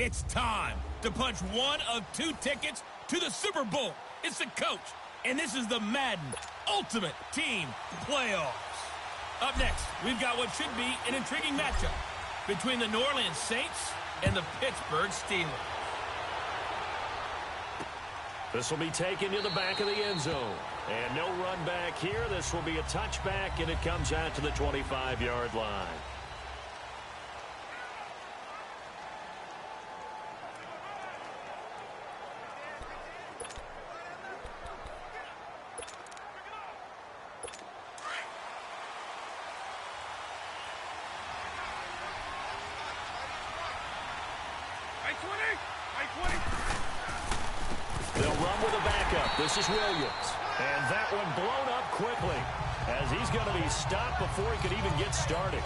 It's time to punch one of two tickets to the Super Bowl. It's the coach, and this is the Madden Ultimate Team Playoffs. Up next, we've got what should be an intriguing matchup between the New Orleans Saints and the Pittsburgh Steelers. This will be taken to the back of the end zone. And no run back here. This will be a touchback, and it comes out to the 25-yard line. They'll run with a backup. This is Williams. And that one blown up quickly as he's going to be stopped before he could even get started.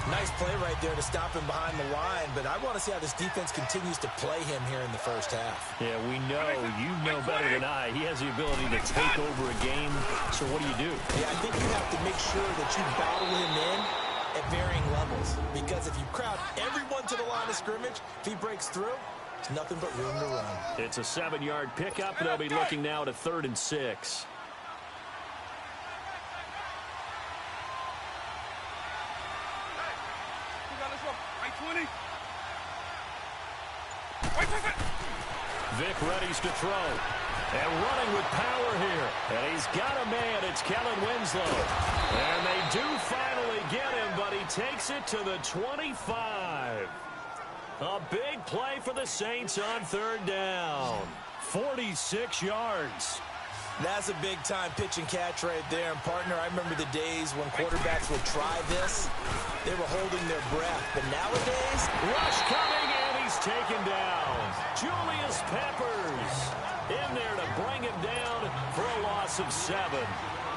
Nice play right there to stop him behind the line, but I want to see how this defense continues to play him here in the first half. Yeah, we know, you know better than I, he has the ability to take over a game, so what do? Yeah, I think you have to make sure that you battle him in at varying levels, because if you crowd everyone to the line of scrimmage, if he breaks through, there's nothing but room to run. It's a 7-yard pickup. They'll be looking now at a 3rd and 6. Vic readies to throw. And running with power here. And he's got a man. It's Kellen Winslow. And they do finally get him, but he takes it to the 25. A big play for the Saints on 3rd down. 46 yards. That's a big-time pitch and catch right there. And, partner, I remember the days when quarterbacks would try this. They were holding their breath. But nowadays, rush coming, and he's taken down. Julius Peppers in there to bring him down for a loss of 7.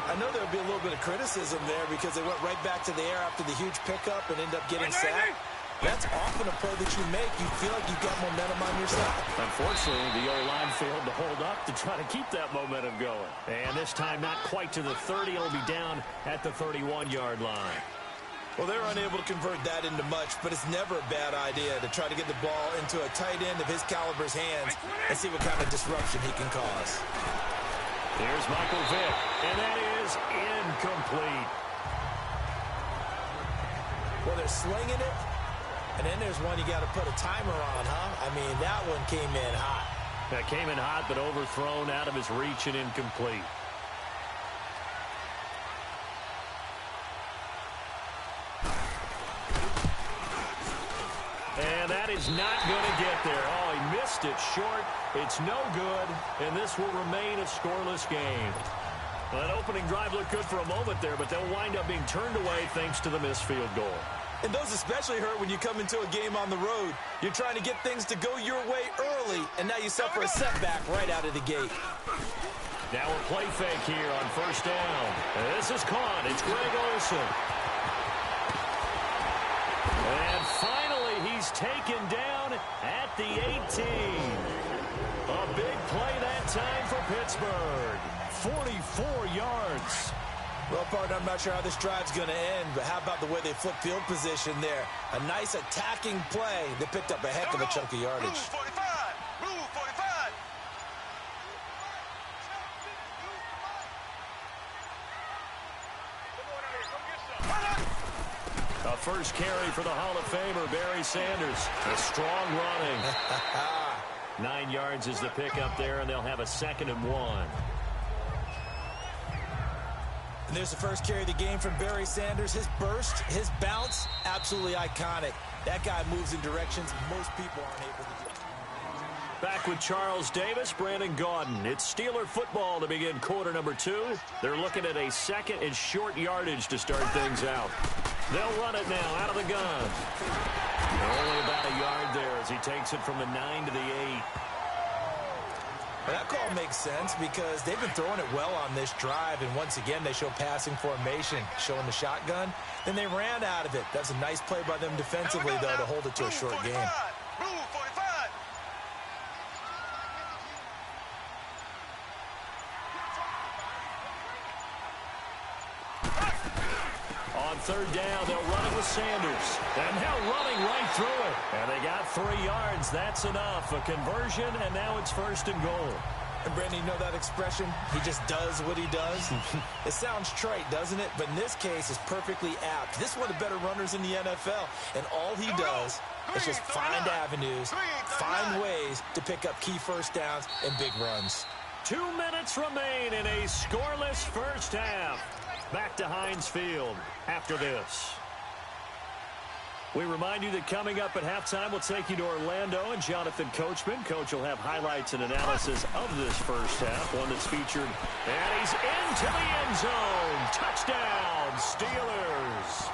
I know there'll be a little bit of criticism there because they went right back to the air after the huge pickup and end up getting sacked. That's often a play that you make. You feel like you've got momentum on your side. Unfortunately, the O-line failed to hold up to try to keep that momentum going. And this time, not quite to the 30. It'll be down at the 31-yard line. Well, they're unable to convert that into much, but it's never a bad idea to try to get the ball into a tight end of his caliber's hands and see what kind of disruption he can cause. Here's Michael Vick, and that is incomplete. Well, they're slinging it. And then there's one you got to put a timer on, huh? I mean, that one came in hot. That came in hot, but overthrown, out of his reach and incomplete. And that is not going to get there. Oh, he missed it short. It's no good, and this will remain a scoreless game. Well, that opening drive looked good for a moment there, but they'll wind up being turned away thanks to the missed field goal. And those especially hurt when you come into a game on the road. You're trying to get things to go your way early, and now you suffer a setback right out of the gate. Now a play fake here on 1st down. And this is caught. It's Greg Olsen. And finally, he's taken down at the 18. A big play that time for Pittsburgh. 44 yards. Well, partner, I'm not sure how this drive's going to end, but how about the way they flip field position there? A nice attacking play that picked up a heck of a chunk of yardage. Move 45! Move 45! A first carry for the Hall of Famer, Barry Sanders. A strong running. 9 yards is the pickup there, and they'll have a 2nd and 1. And there's the first carry of the game from Barry Sanders. His burst, his bounce, absolutely iconic. That guy moves in directions most people aren't able to do. Back with Charles Davis, Brandon Gaudin. It's Steeler football to begin quarter number 2. They're looking at a 2nd and short yardage to start things out. They'll run it now out of the gun. Only about a yard there as he takes it from the 9 to the 8. Well, that call makes sense because they've been throwing it well on this drive, and once again they show passing formation, showing the shotgun. Then they ran out of it. That's a nice play by them defensively, though, to hold it to a short game. Move 45! On 3rd down, they'll run it to Sanders. And now running right through it. And they got 3 yards. That's enough. A conversion, and now it's 1st and goal. And Brandon, you know that expression? He just does what he does. It sounds trite, doesn't it? But in this case, it's perfectly apt. This is one of the better runners in the NFL. And all he does is just find avenues, find ways to pick up key first downs and big runs. 2 minutes remain in a scoreless first half. Back to Heinz Field after this. We remind you that coming up at halftime, we'll take you to Orlando and Jonathan Coachman. Coach will have highlights and analysis of this first half, one that's featured. And he's into the end zone. Touchdown, Steelers.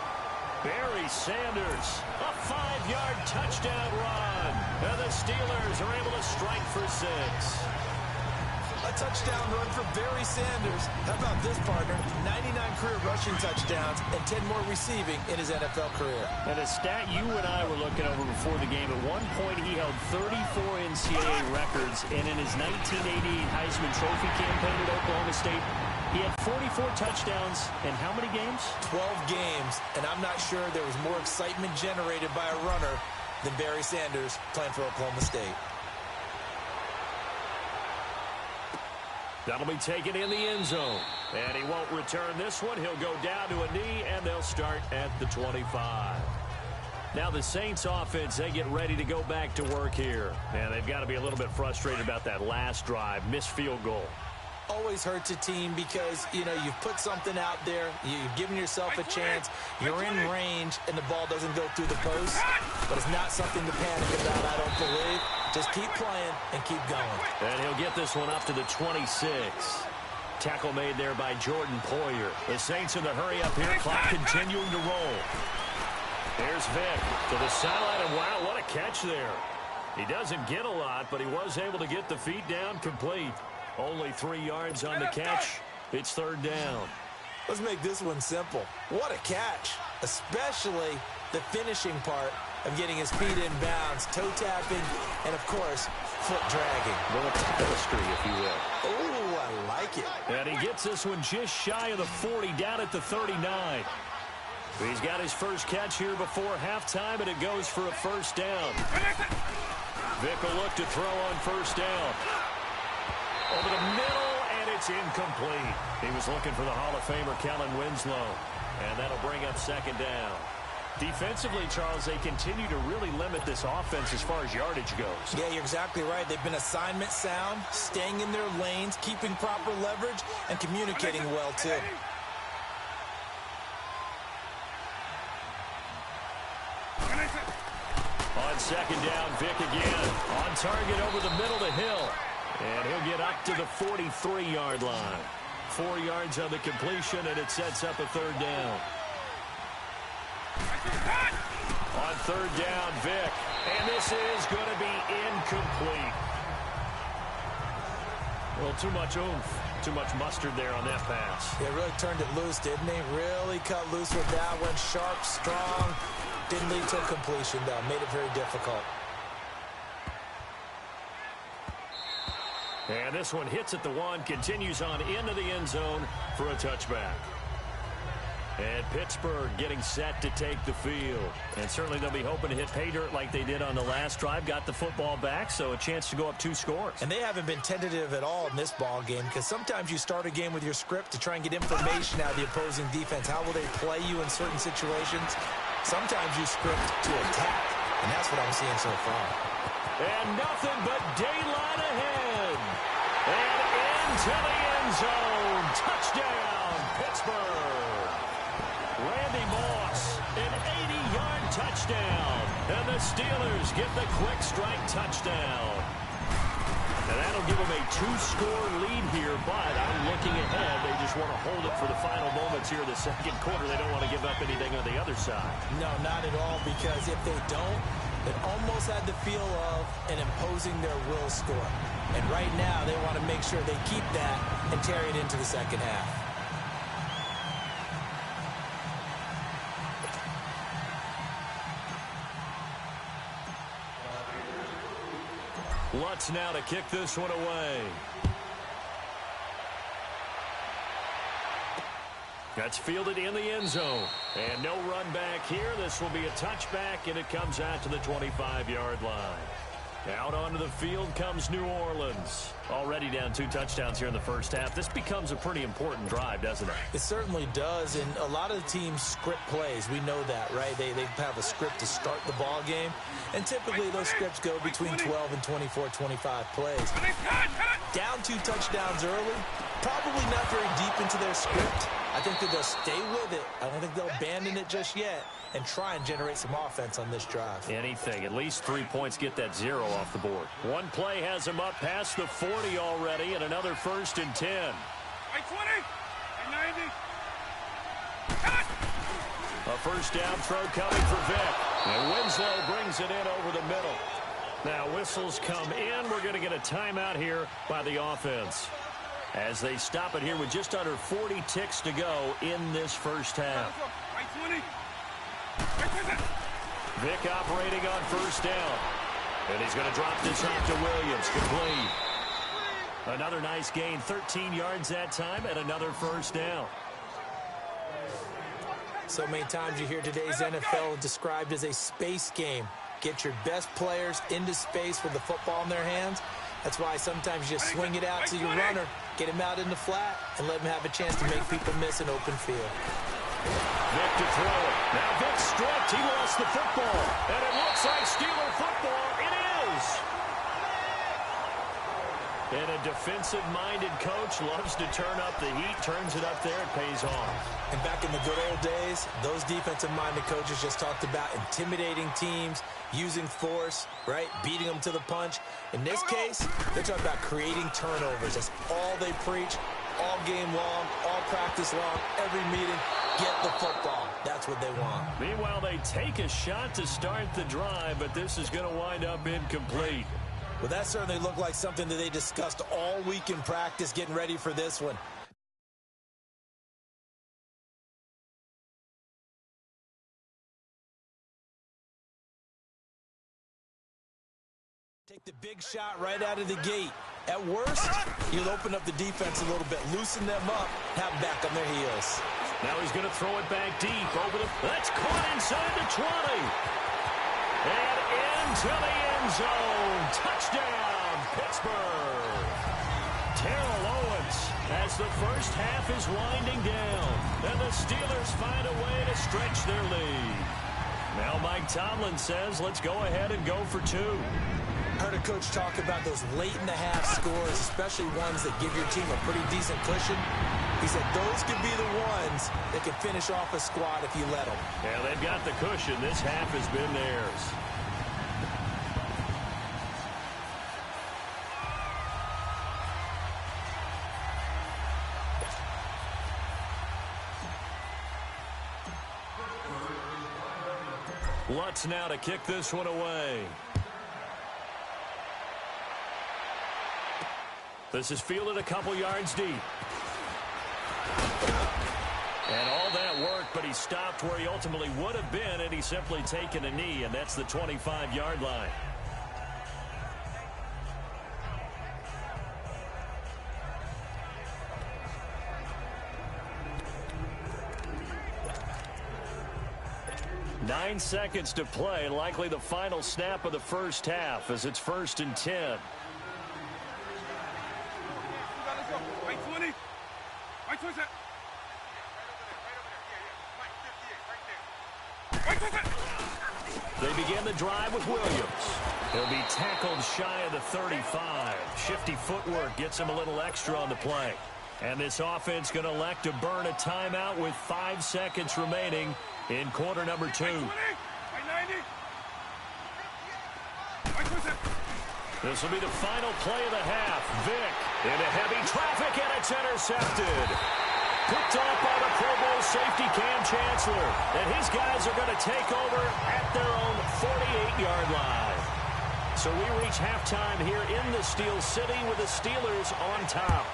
Barry Sanders, a 5-yard touchdown run. And the Steelers are able to strike for 6. A touchdown run for Barry Sanders. How about this, partner? 99 career rushing touchdowns and 10 more receiving in his NFL career. And a stat you and I were looking over before the game, at one point he held 34 NCAA records, and in his 1988 Heisman Trophy campaign at Oklahoma State, he had 44 touchdowns in how many games? 12 games, and I'm not sure there was more excitement generated by a runner than Barry Sanders playing for Oklahoma State. That'll be taken in the end zone. And he won't return this one. He'll go down to a knee, and they'll start at the 25. Now the Saints offense, they get ready to go back to work here. And they've got to be a little bit frustrated about that last drive, missed field goal. Always hurts a team because, you know, you've put something out there, you've given yourself a chance, you're in range, and the ball doesn't go through the post. But it's not something to panic about, I don't believe. Just keep playing and keep going. And he'll get this one up to the 26. Tackle made there by Jordan Poyer. The Saints in the hurry up here, clock continuing to roll. Here's Vick to the sideline, and wow, what a catch there. He doesn't get a lot, but he was able to get the feet down complete. Only 3 yards on the catch. It's 3rd down. Let's make this one simple. What a catch, especially the finishing part of getting his feet in bounds, toe tapping, and, of course, foot dragging. A little tapestry, if you will. Oh, I like it. And he gets this one just shy of the 40, down at the 39. He's got his first catch here before halftime, and it goes for a 1st down. Vick will look to throw on 1st down. Over the middle, and it's incomplete. He was looking for the Hall of Famer, Kellen Winslow. And that'll bring up 2nd down. Defensively, Charles, they continue to really limit this offense as far as yardage goes. Yeah, you're exactly right. They've been assignment sound, staying in their lanes, keeping proper leverage, and communicating well, too. On 2nd down, Vick again. On target over the middle to Hill. And he'll get up to the 43-yard line. 4 yards on the completion, and it sets up a 3rd down. On 3rd down, Vick. And this is going to be incomplete. Well, too much oomph, too much mustard there on that pass. They really turned it loose, didn't they? Really cut loose with that one. Sharp, strong. Didn't lead to a completion, though. Made it very difficult. And this one hits at the 1, continues on into the end zone for a touchback. And Pittsburgh getting set to take the field. And certainly they'll be hoping to hit pay dirt like they did on the last drive. Got the football back, so a chance to go up 2 scores. And they haven't been tentative at all in this ball game, because sometimes you start a game with your script to try and get information out of the opposing defense. How will they play you in certain situations? Sometimes you script to attack, and that's what I'm seeing so far. And nothing but daylight ahead. And into the end zone. Touchdown, Pittsburgh. Randy Moss, an 80-yard touchdown. And the Steelers get the quick strike touchdown. And that'll give them a 2-score lead here, but I'm looking ahead. They just want to hold it for the final moments here in the 2nd quarter. They don't want to give up anything on the other side. No, not at all, because if they don't, it almost had the feel of an imposing their will score. And right now, they want to make sure they keep that and carry it into the 2nd half. Lutz now to kick this one away. That's fielded in the end zone. And no run back here. This will be a touchback, and it comes out to the 25-yard line. Out onto the field comes New Orleans. Already down 2 touchdowns here in the first half. This becomes a pretty important drive, doesn't it? It certainly does, and a lot of the teams script plays. We know that, right? They have a script to start the ball game, and typically those scripts go between 12 and 24, 25 plays. Down 2 touchdowns early, probably not very deep into their script. I think that they'll stay with it. I don't think they'll abandon it just yet and try and generate some offense on this drive. Anything. At least 3 points, get that 0 off the board. One play has them up past the 40 already, and another 1st and 10. 20, 90. A first down throw coming for Vic. And Winslow brings it in over the middle. Now whistles come in. We're going to get a timeout here by the offense, as they stop it here with just under 40 ticks to go in this first half. Vic operating on first down. And he's going to drop this off to Williams. Complete. Another nice gain. 13 yards that time and another first down. So many times you hear today's NFL described as a space game. Get your best players into space with the football in their hands. That's why sometimes you just swing it out to your runner, get him out in the flat, and let him have a chance to make people miss an open field. Vic to throw it. Now Vic stripped. He lost the football. And it looks like Steeler football. It is. And a defensive-minded coach loves to turn up the heat, turns it up there, it pays off. And back in the good old days, those defensive-minded coaches just talked about intimidating teams, using force, right, beating them to the punch. In this case, they're talking about creating turnovers. That's all they preach, all game long, all practice long, every meeting. Get the football. That's what they want. Meanwhile, they take a shot to start the drive, but this is going to wind up incomplete. Well, that certainly looked like something that they discussed all week in practice, getting ready for this one. Take the big shot right out of the gate. At worst, you'll open up the defense a little bit, loosen them up, have them back on their heels. Now he's going to throw it back deep over the... That's caught inside the 20. And into the end zone. Touchdown, Pittsburgh. Terrell Owens as the first half is winding down. And the Steelers find a way to stretch their lead. Now Mike Tomlin says, let's go ahead and go for 2. I heard a coach talk about those late-in-the-half scores, especially ones that give your team a pretty decent cushion. He said those could be the ones that can finish off a squad if you let them. Yeah, they've got the cushion. This half has been theirs. Lutz now to kick this one away. This is fielded a couple yards deep. And all that worked, but he stopped where he ultimately would have been, and he's simply taken a knee, and that's the 25-yard line. Nine seconds to play, likely the final snap of the first half as it's 1st and 10. They begin the drive with Williams. He'll be tackled shy of the 35. Shifty footwork gets him a little extra on the play. And this offense going to elect to burn a timeout with 5 seconds remaining in quarter number 2. This will be the final play of the half. Vic into heavy traffic, and it's intercepted. Picked up by the Pro Bowl safety Cam Chancellor. And his guys are going to take over at their own 48-yard line. So we reach halftime here in the Steel City with the Steelers on top.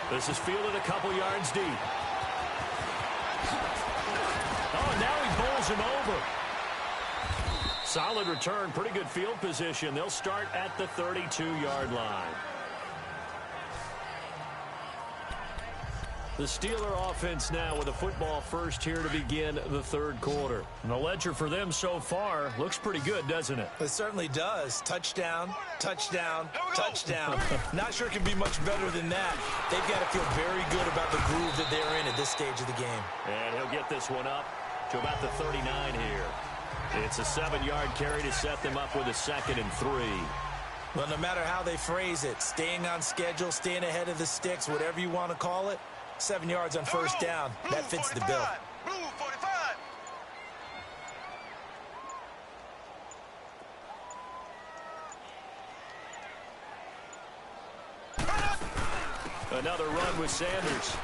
This is fielded a couple yards deep. Oh, now he bowls him over. Solid return, pretty good field position. They'll start at the 32-yard line. The Steeler offense now with a football first here to begin the third quarter. And the ledger for them so far looks pretty good, doesn't it? It certainly does. Touchdown, touchdown, touchdown. Not sure it can be much better than that. They've got to feel very good about the groove that they're in at this stage of the game. And he'll get this one up to about the 39 here. It's a 7-yard carry to set them up with a 2nd and 3. Well, no matter how they phrase it, staying on schedule, staying ahead of the sticks, whatever you want to call it, 7 yards on first down, that fits the bill. Another run with Sanders.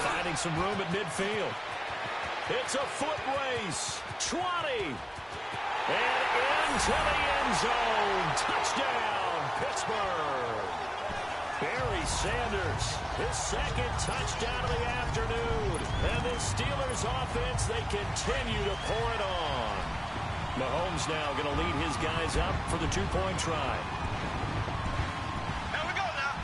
Finding some room at midfield. It's a foot race. 20. And into the end zone. Touchdown, Pittsburgh. Barry Sanders, his 2nd touchdown of the afternoon. And the Steelers offense, they continue to pour it on. Mahomes now going to lead his guys up for the 2-point try. Here we go now.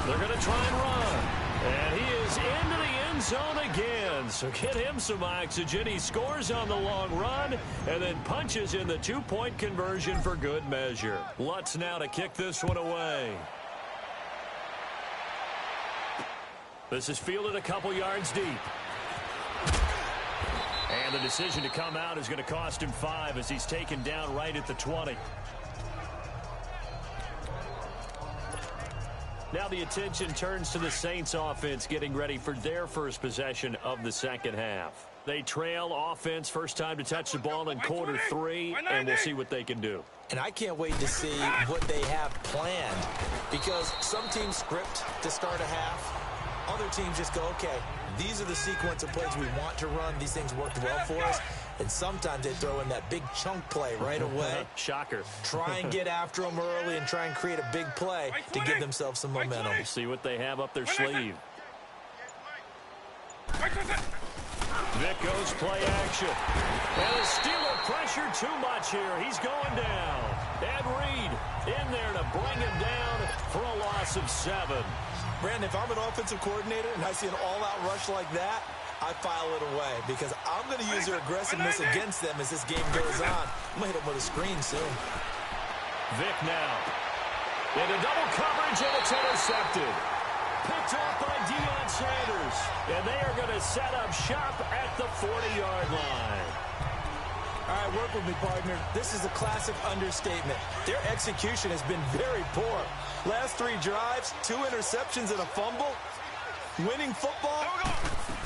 They're going to try and run. And he is into the end zone again. So get him some oxygen. He scores on the long run and then punches in the 2-point conversion for good measure. Lutz now to kick this one away. This is fielded a couple yards deep. And the decision to come out is going to cost him 5 as he's taken down right at the 20. Now the attention turns to the Saints offense getting ready for their first possession of the second half. They trail offense first time to touch the ball in quarter 3, and we'll see what they can do. And I can't wait to see what they have planned, because some teams script to start a half. Other teams just go, okay, these are the sequence of plays we want to run. These things worked well for us. And sometimes they throw in that big chunk play right away. Shocker. Try and get after them early and try and create a big play to give themselves some momentum. See what they have up their sleeve. Vic goes play action. And the Steeler pressure too much here. He's going down. Ed Reed in there to bring him down for a loss of 7. Brandon, if I'm an offensive coordinator and I see an all-out rush like that, I file it away because I'm going to use their aggressiveness against them as this game goes on. I'm going to hit them with a screen soon. Vic now. Into double coverage, and it's intercepted. Picked off by Deion Sanders. And they are going to set up shop at the 40-yard line. All right, work with me, partner. This is a classic understatement. Their execution has been very poor. Last 3 drives, 2 interceptions and a fumble. Winning football,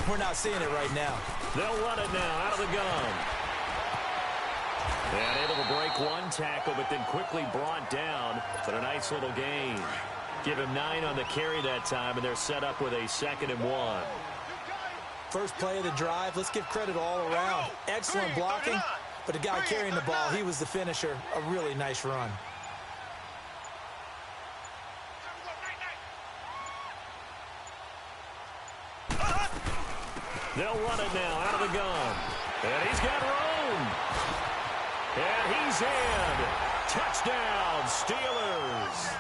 we're not seeing it right now. They'll run it now out of the gun. And able to break 1 tackle, but then quickly brought down. But a nice little gain. Give him 9 on the carry that time, and they're set up with a 2nd and 1. First play of the drive, let's give credit all around. Excellent blocking, but the guy carrying the ball, he was the finisher. A really nice run. They'll run it now out of the gun. And he's got room. And he's in. Touchdown, Steelers.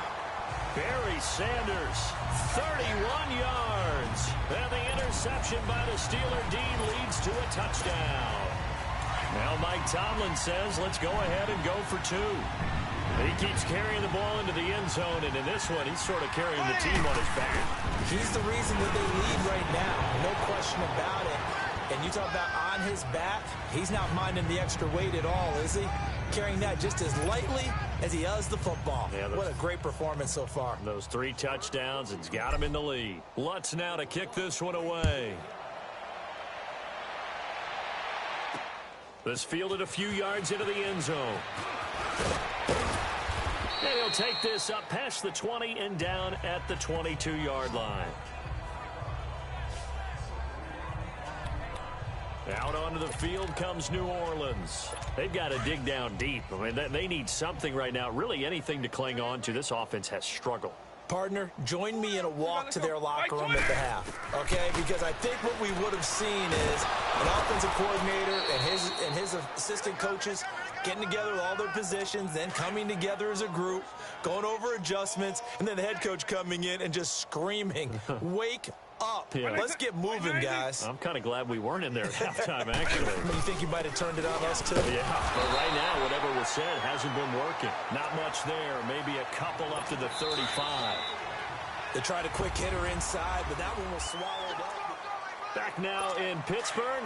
Barry Sanders, 31 yards. And the interception by the Steeler D leads to a touchdown. Now Mike Tomlin says, let's go ahead and go for 2. He keeps carrying the ball into the end zone, and in this one, he's sort of carrying the team on his back. He's the reason that they lead right now, no question about it. And you talk about on his back, he's not minding the extra weight at all, is he? Carrying that just as lightly as he does the football. Yeah, what a great performance so far. Those 3 touchdowns, it's got him in the lead. Lutz now to kick this one away. This fielded a few yards into the end zone. And he'll take this up past the 20 and down at the 22-yard line. Out onto the field comes New Orleans. They've got to dig down deep. I mean, they need something right now, really anything to cling on to. This offense has struggled. Partner, join me in a walk to their locker room at the half, okay? Because I think what we would have seen is an offensive coordinator and his assistant coaches getting together with all their positions, then coming together as a group, going over adjustments, and then the head coach coming in and just screaming, wake here. Let's get moving, guys. I'm kind of glad we weren't in there at halftime, actually. You think you might have turned it on us, too? Yeah, but right now, whatever was said hasn't been working. Not much there. Maybe a couple up to the 35. They tried a quick hitter inside, but that one was swallowed up. Back now in Pittsburgh.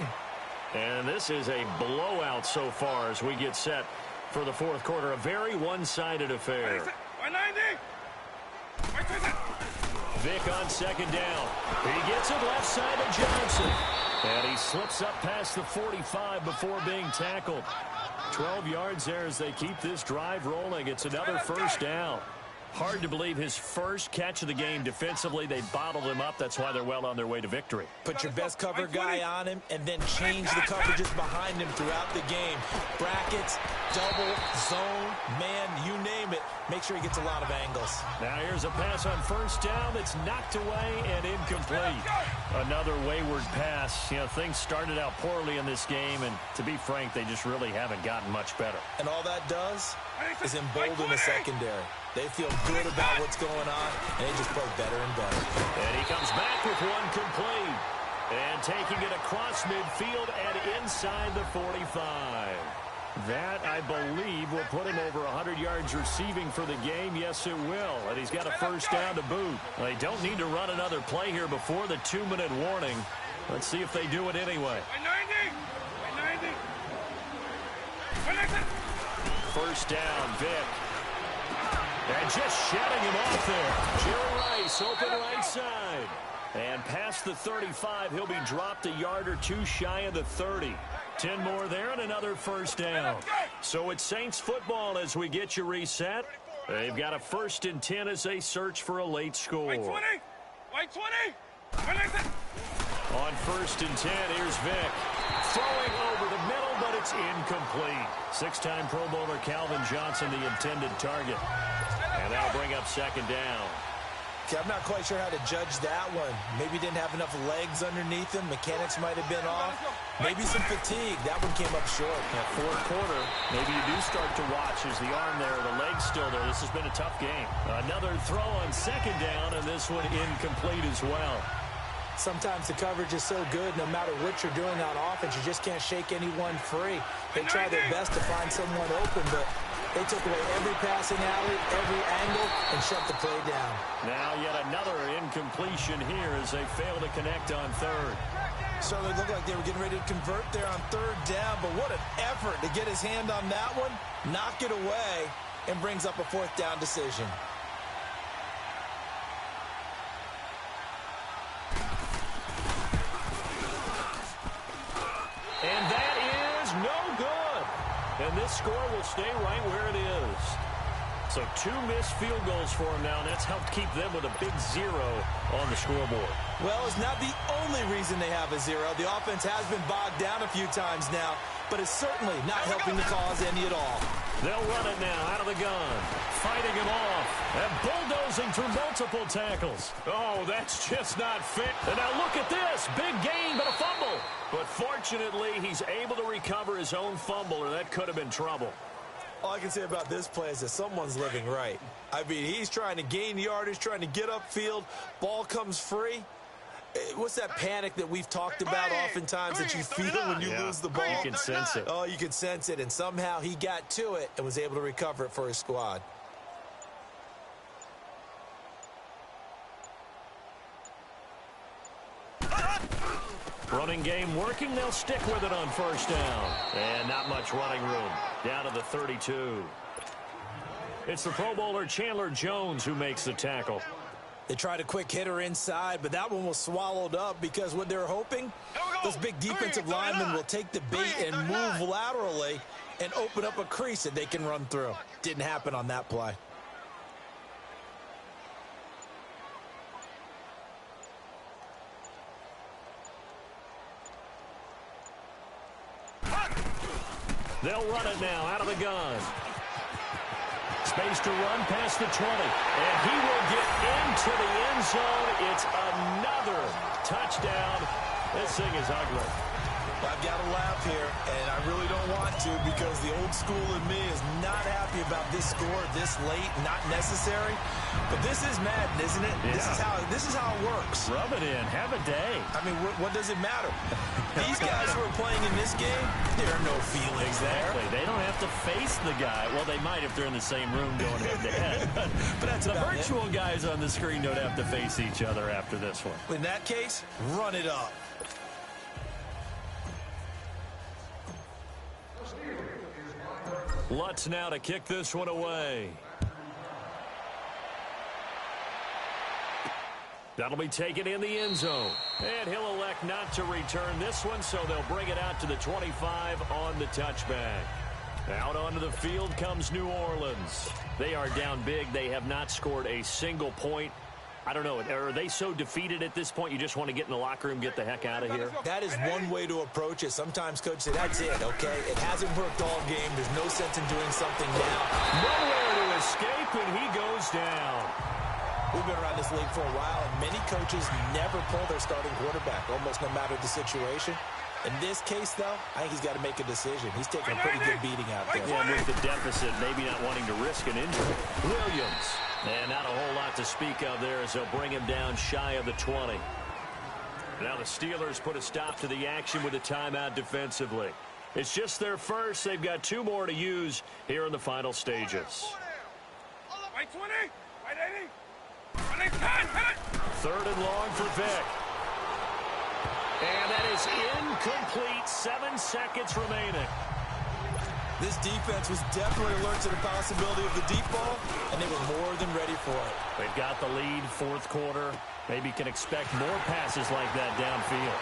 And this is a blowout so far as we get set for the fourth quarter. A very one-sided affair. 190. Vic on second down. He gets it left side to Johnson. And he slips up past the 45 before being tackled. 12 yards there as they keep this drive rolling. It's another first down. Hard to believe his first catch of the game defensively. They bottled him up. That's why they're well on their way to victory. Put your best cover guy on him and then change the coverages behind him throughout the game. Brackets, double, zone, man, you name it. Make sure he gets a lot of angles. Now here's a pass on first down that's knocked away and incomplete. Another wayward pass. You know, things started out poorly in this game, and to be frank, they just really haven't gotten much better. And all that does is embolden the secondary. They feel good about what's going on, and they just play better and better. And he comes back with one complete. And taking it across midfield and inside the 45. That, I believe, will put him over 100 yards receiving for the game. Yes, it will. And he's got a first down to boot. They don't need to run another play here before the 2-minute warning. Let's see if they do it anyway. 190. First down, Vic. And just shutting him off there. Jerry Rice open right side. And past the 35, he'll be dropped a yard or two shy of the 30. 10 more there and another first down. So it's Saints football as we get you reset. They've got a 1st and 10 as they search for a late score. White 20. On 1st and 10, here's Vic. Throwing over the middle, but it's incomplete. 6-time Pro Bowler Calvin Johnson, the intended target. And that'll bring up second down. Okay, I'm not quite sure how to judge that one. Maybe didn't have enough legs underneath him. Mechanics might have been off. Maybe some fatigue. That one came up short. Yeah, fourth quarter, maybe you do start to watch. Is the arm there, the leg's still there? This has been a tough game. Another throw on second down, and this one incomplete as well. Sometimes the coverage is so good, no matter what you're doing on offense, you just can't shake anyone free. They try their best to find someone open, but they took away every passing alley, every angle, and shut the play down. Now yet another incompletion here as they fail to connect on third. So they looked like they were getting ready to convert there on third down, but what an effort to get his hand on that one, knock it away, and brings up a 4th down decision. And that is no good. And this score will stay right where it is. So 2 missed field goals for him now, and that's helped keep them with a big 0 on the scoreboard. Well, it's not the only reason they have a 0. The offense has been bogged down a few times now, but it's certainly not helping the cause any at all. They'll run it now out of the gun. Fighting him off. And bulldozing through multiple tackles. Oh, that's just not fit. And now look at this. Big gain, but a fumble. But fortunately, he's able to recover his own fumble, or that could have been trouble. All I can say about this play is that someone's living right. I mean, he's trying to gain yardage, trying to get upfield. Ball comes free. What's that panic that we've talked about oftentimes that you feel when you lose the ball? You can sense it. Oh, you can sense it, and somehow he got to it and was able to recover it for his squad. Running game working. They'll stick with it on first down. And not much running room. Down to the 32. It's the Pro Bowler Chandler Jones who makes the tackle. They tried a quick hitter inside, but that one was swallowed up because what they're hoping, those big defensive linemen will take the bait and move laterally and open up a crease that they can run through. Didn't happen on that play. They'll run it now out of the gun. Space to run past the 20. And he will get into the end zone. It's another touchdown. This thing is ugly. I've got to laugh here, and I really don't want to because the old school in me is not happy about this score this late, not necessary. But this is Madden, isn't it? Yeah. This is how it works. Rub it in. Have a day. I mean, what does it matter? These guys who are playing in this game, there are no feelings Exactly. there. They don't have to face the guy. Well, they might if they're in the same room going head-to-head. But that's the about virtual guys on the screen don't have to face each other after this one. In that case, run it up. Lutz now to kick this one away. That'll be taken in the end zone. And he'll elect not to return this one, so they'll bring it out to the 25 on the touchback. Out onto the field comes New Orleans. They are down big. They have not scored a single point. I don't know. Are they so defeated at this point you just want to get in the locker room, get the heck out of here? That is one way to approach it. Sometimes coach say, that's it, okay? It hasn't worked all game. There's no sense in doing something now. Nowhere to escape, and he goes down. We've been around this league for a while, and many coaches never pull their starting quarterback, almost no matter the situation. In this case, though, I think he's got to make a decision. He's taking a pretty good beating out there. Yeah, with the deficit, maybe not wanting to risk an injury. Williams. And not a whole lot to speak of there as they'll bring him down shy of the 20. Now the Steelers put a stop to the action with a timeout defensively. It's just their first. They've got 2 more to use here in the final stages. White 20, white 80, 3rd and long for Vic. And that is incomplete. 7 seconds remaining. This defense was definitely alert to the possibility of the deep ball, and they were more than ready for it. They've got the lead, 4th quarter. Maybe can expect more passes like that downfield.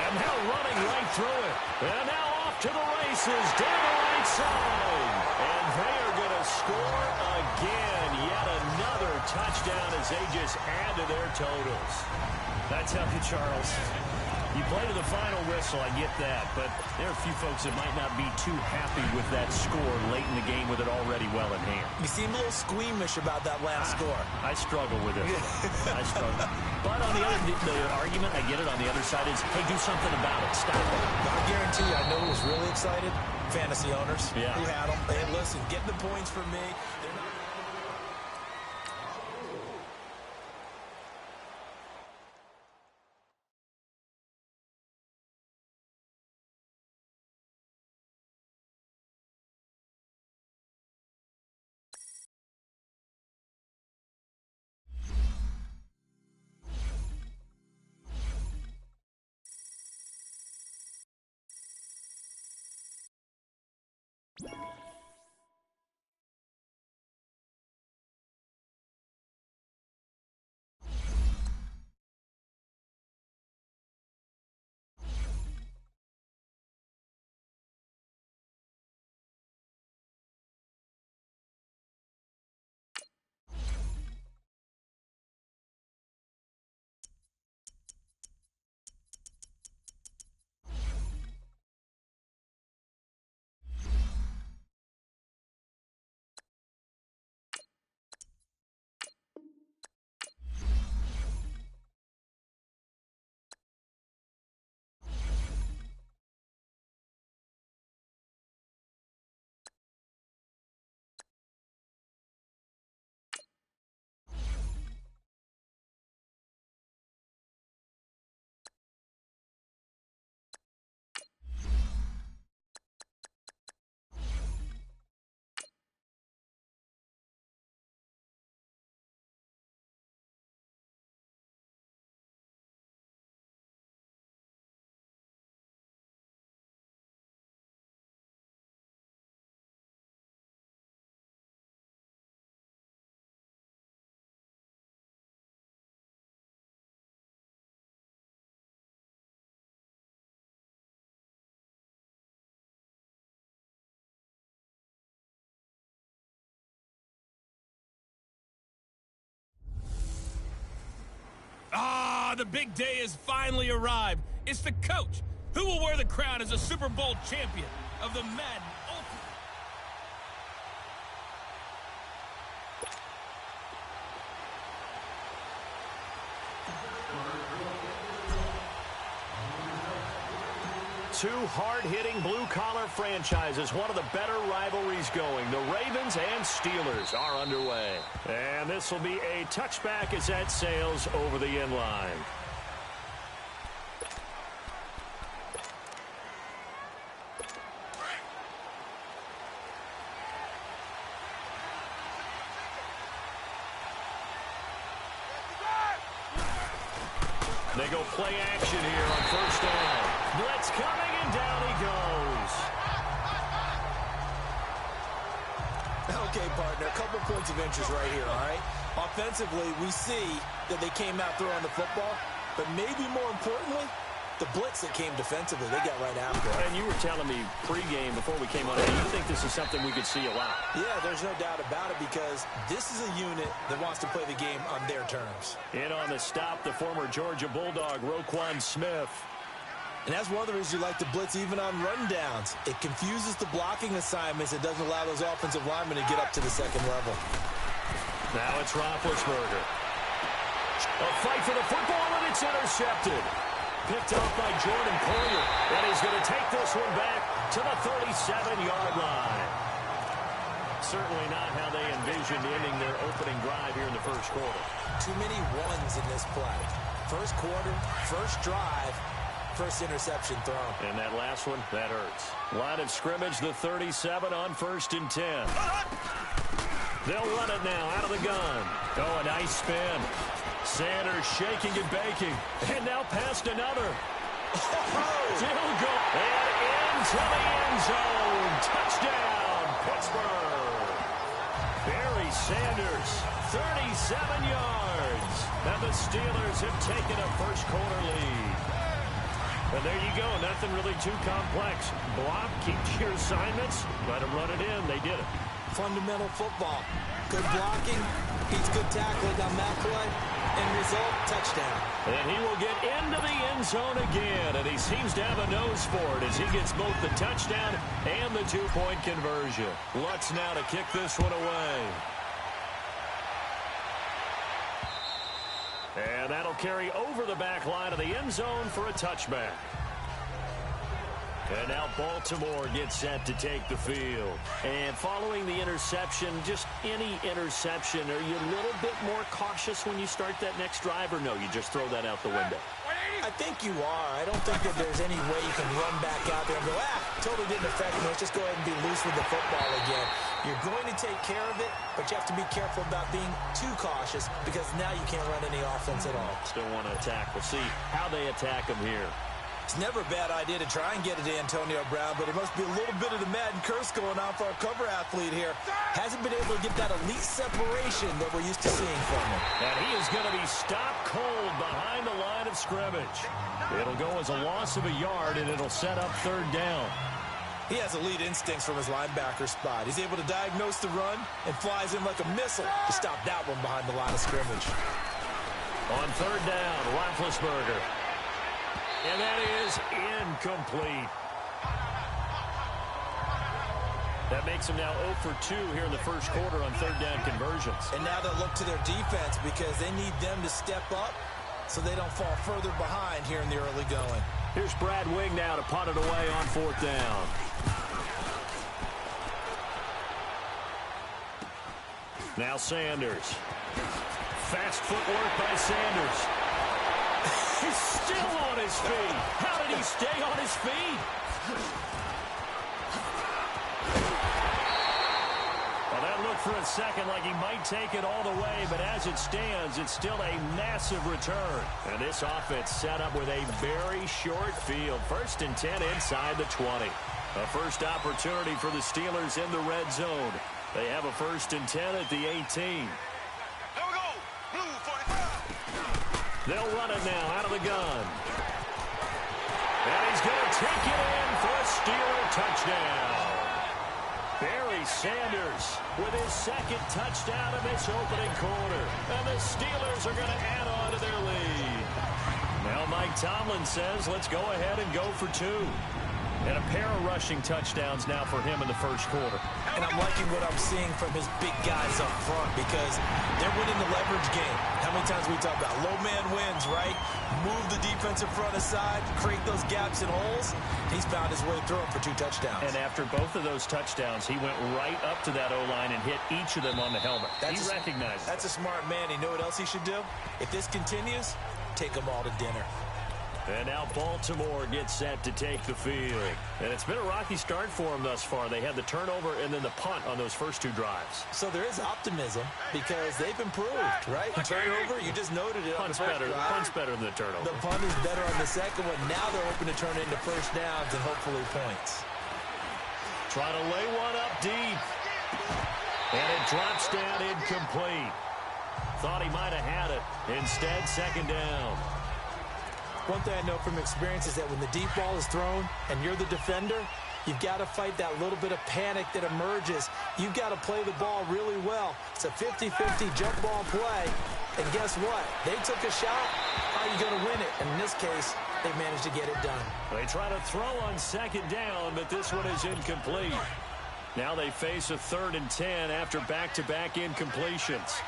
And now running right through it. And now off to the races down the right side. And they are going to score again. Yet another touchdown as they just add to their totals. That's how you, Charles. You play to the final whistle, I get that, but there are a few folks that might not be too happy with that score late in the game with it already well in hand. You seem a little squeamish about that last score. I struggle with it. I struggle. But on the argument, I get it, on the other side is, hey, do something about it. Stop it. I guarantee you, I know who was really excited. Fantasy owners who had them. And listen, getting the points for me. They're not. The big day has finally arrived. It's the coach who will wear the crown as a Super Bowl champion of the Madden Ultimate. Two hard-hitting blue-collar franchises, one of the better rivalries going. The Ravens and Steelers are underway. And this will be a touchback as that sails over the end line. They go play action here on first down. Blitz coming, and down he goes. Okay, partner, a couple points of interest right here, all right? Offensively, we see that they came out throwing the football, but maybe more importantly, the blitz that came defensively, they got right after it. And you were telling me pregame before we came on, you think this is something we could see a lot? Yeah, there's no doubt about it because this is a unit that wants to play the game on their terms. In on the stop, the former Georgia Bulldog, Roquan Smith. And that's one of the reasons you like to blitz even on rundowns. It confuses the blocking assignments. It doesn't allow those offensive linemen to get up to the second level. Now it's Roethlisberger. A fight for the football, and it's intercepted. Picked off by Jordan Poyer. And he's going to take this one back to the 37-yard line. Certainly not how they envisioned ending their opening drive here in the first quarter. Too many ones in this play. First quarter, first drive, first interception thrown. And that last one, that hurts. Line of scrimmage, the 37 on 1st and 10. They'll run it now out of the gun. Oh, a nice spin. Sanders shaking and baking. And now past another. Still go. And into the end zone. Touchdown, Pittsburgh. Barry Sanders, 37 yards. And the Steelers have taken a first quarter lead. And there you go. Nothing really too complex. Block, keep your assignments, let them run it in. They did it. Fundamental football. Good blocking, beats good tackling on that play, and result, touchdown. And he will get into the end zone again, and he seems to have a nose for it as he gets both the touchdown and the two-point conversion. Lutz now to kick this one away. And that'll carry over the back line of the end zone for a touchback. And now Baltimore gets set to take the field. And following the interception, just any interception, are you a little bit more cautious when you start that next drive, or no, you just throw that out the window? I think you are. I don't think that there's any way you can run back out there and go, totally didn't affect me. Let's just go ahead and be loose with the football again. You're going to take care of it, but you have to be careful about being too cautious because now you can't run any offense at all. Still want to attack. We'll see how they attack them here. It's never a bad idea to try and get it to Antonio Brown, but it must be a little bit of the Madden curse going on for our cover athlete here. Hasn't been able to get that elite separation that we're used to seeing from him. And he is going to be stopped cold behind the line of scrimmage. It'll go as a loss of a yard, and it'll set up third down. He has elite instincts from his linebacker spot. He's able to diagnose the run and flies in like a missile to stop that one behind the line of scrimmage. On third down, Roethlisberger. And that is incomplete. That makes them now 0 for 2 here in the first quarter on third down conversions. And now they'll look to their defense because they need them to step up so they don't fall further behind here in the early going. Here's Brad Wing now to punt it away on fourth down. Now Sanders. Fast footwork by Sanders. He's still on his feet. How did he stay on his feet? Well, that looked for a second like he might take it all the way, but as it stands, it's still a massive return. And this offense set up with a very short field. 1st and 10 inside the 20. A first opportunity for the Steelers in the red zone. They have a 1st and 10 at the 18. They'll run it now out of the gun. And he's going to take it in for a Steeler touchdown. Barry Sanders with his second touchdown in this opening quarter. And the Steelers are going to add on to their lead. Now Mike Tomlin says, let's go ahead and go for 2. And a pair of rushing touchdowns now for him in the first quarter. And I'm liking what I'm seeing from his big guys up front because they're winning the leverage game. How How many times we talk about low man wins, right? Move the defensive front aside, create those gaps and holes. He's found his way through them for 2 touchdowns. And after both of those touchdowns, he went right up to that O-line and hit each of them on the helmet. He recognized it. That's a smart man. You know what else he should do? If this continues, take them all to dinner. And now Baltimore gets set to take the field. And it's been a rocky start for them thus far. They had the turnover and then the punt on those first 2 drives. So there is optimism because they've improved, right? Turnover, you just noted it. Punt's better than the turnover. The punt is better on the second one. Now they're hoping to turn it into first downs and hopefully points. Trying to lay one up deep. And it drops down incomplete. Thought he might have had it. Instead, second down. One thing I know from experience is that when the deep ball is thrown and you're the defender, you've got to fight that little bit of panic that emerges. You've got to play the ball really well. It's a 50-50 jump ball play. And guess what? They took a shot. How are you going to win it? And in this case, they managed to get it done. They try to throw on second down, but this one is incomplete. Now they face a 3rd and 10 after back-to-back incompletions.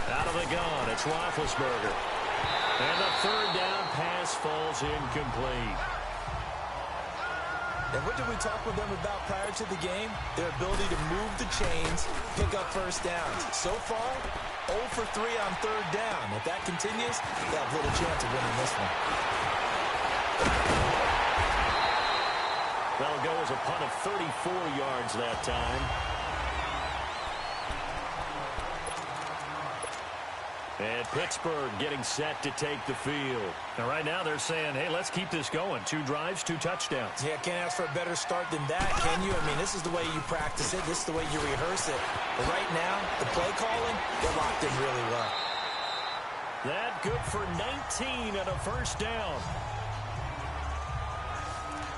Out of the gun, it's Roethlisberger. And the 3rd down pass falls incomplete. And what did we talk with them about prior to the game? Their ability to move the chains, pick up first downs. So far, 0 for 3 on 3rd down. If that continues, they have little chance of winning this one. That'll go as a punt of 34 yards that time. And Pittsburgh getting set to take the field. And right now they're saying, hey, let's keep this going. 2 drives, 2 touchdowns. Yeah, can't ask for a better start than that, can you? I mean, this is the way you practice it. This is the way you rehearse it. But right now, the play calling, they're locked in really well. That good for 19 and a first down.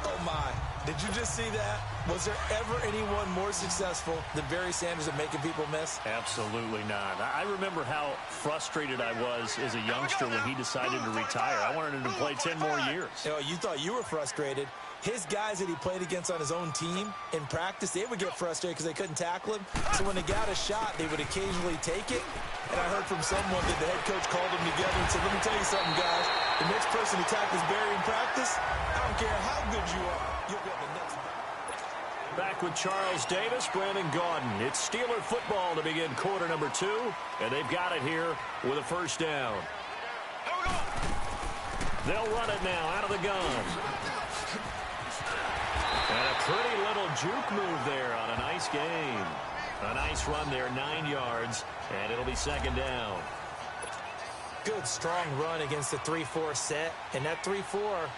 Oh, my. Did you just see that? Was there ever anyone more successful than Barry Sanders at making people miss? Absolutely not. I remember how frustrated I was as a youngster when he decided to retire. I wanted him to play 10 more years. Oh, you thought you were frustrated. His guys that he played against on his own team, in practice, they would get frustrated because they couldn't tackle him. So when they got a shot, they would occasionally take it. And I heard from someone that the head coach called them together and said, let me tell you something, guys. The next person to tackle Barry in practice, I don't care how good you are, you'll get the next one. Back with Charles Davis, Brandon Gaudin. It's Steeler football to begin quarter number 2, and they've got it here with a first down. They'll run it now out of the gun. And a pretty little juke move there on a nice gain. A nice run there, 9 yards, and it'll be second down. Good, strong run against the 3-4 set, and that 3-4...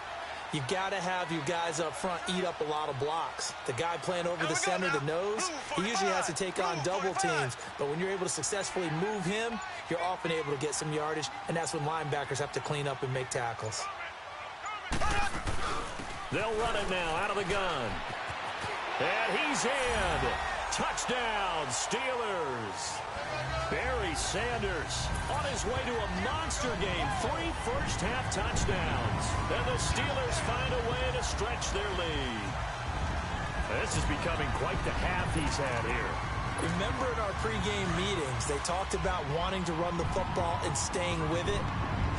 you've got to have your guys up front eat up a lot of blocks. The guy playing over the center, the nose, he usually has to take on double teams. But when you're able to successfully move him, you're often able to get some yardage, and that's when linebackers have to clean up and make tackles. They'll run it now out of the gun. And he's in. Touchdown, Steelers. Barry Sanders on his way to a monster game. 3 first-half touchdowns. And the Steelers find a way to stretch their lead. This is becoming quite the half he's had here. Remember in our pregame meetings, they talked about wanting to run the football and staying with it?